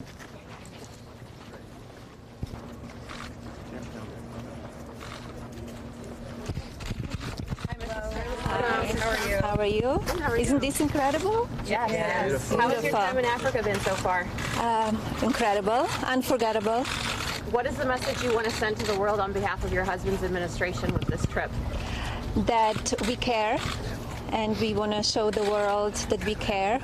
How are you? Isn't this incredible? Yes. How has your time in Africa been so far? Incredible, unforgettable. What is the message you want to send to the world on behalf of your husband's administration with this trip? That we care, and we want to show the world that we care.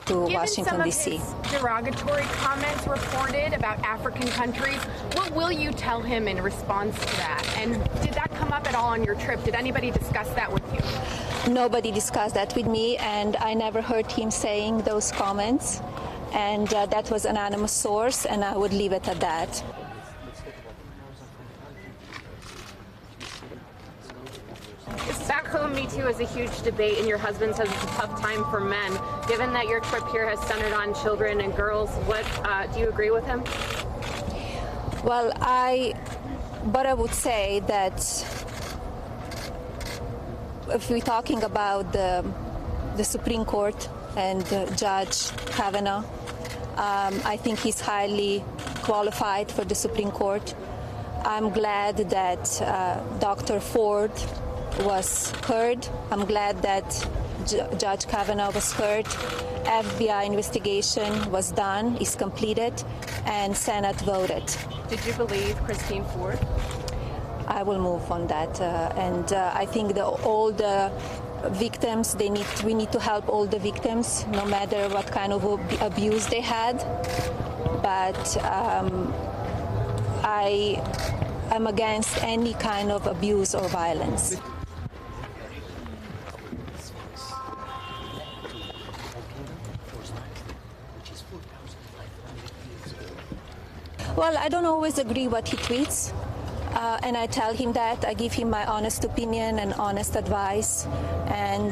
To Washington, D.C. Derogatory comments reported about African countries. What will you tell him in response to that? And did that come up at all on your trip? Did anybody discuss that with you? Nobody discussed that with me, and I never heard him saying those comments. And that was an anonymous source, and I would leave it at that. Back home, Me Too is a huge debate, and your husband says it's a tough time for men. Given that your trip here has centered on children and girls, what do you agree with him? Well, I would say that if we're talking about the Supreme Court and Judge Kavanaugh, I think he's highly qualified for the Supreme Court. I'm glad that Dr. Ford was heard. I'm glad that Judge Kavanaugh was heard. FBI investigation was done, is completed, and Senate voted. Did you believe Christine Ford? I will move on that, and I think all the victims, we need to help all the victims, no matter what kind of abuse they had. But I am against any kind of abuse or violence. Well, I don't always agree what he tweets, and I tell him that. I give him my honest opinion and honest advice, and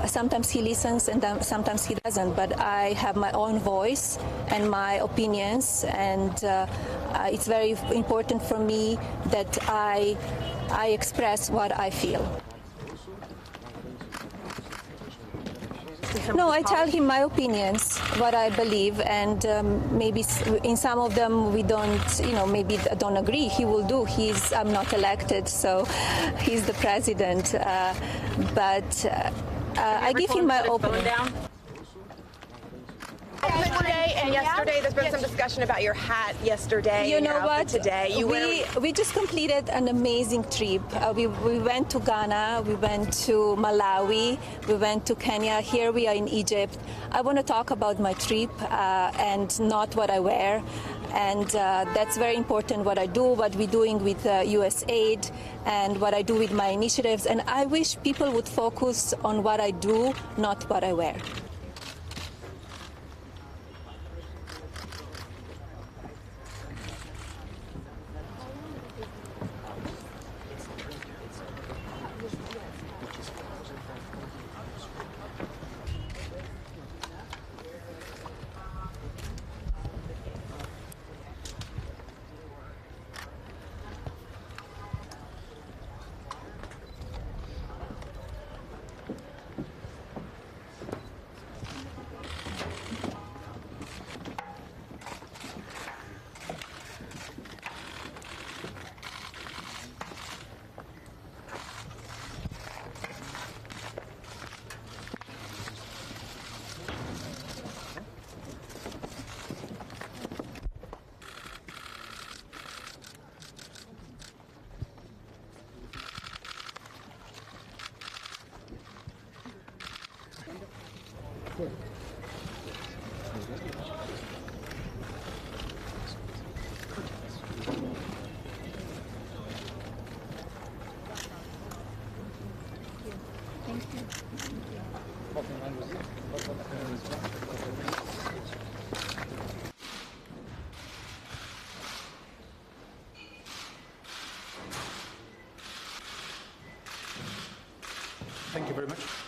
sometimes he listens and sometimes he doesn't, but I have my own voice and my opinions, and it's very important for me that I express what I feel. No, I tell him my opinions, what I believe, and maybe in some of them we don't, maybe don't agree. He will do. I'm not elected, so he's the president. But I give him my opinion. Today and yesterday, there's been some discussion about your hat yesterday. You know what? Today, we just completed an amazing trip. We went to Ghana, we went to Malawi, we went to Kenya. Here we are in Egypt. I want to talk about my trip and not what I wear. And that's very important, what I do, what we're doing with USAID, and what I do with my initiatives. And I wish people would focus on what I do, not what I wear. Thank you very much.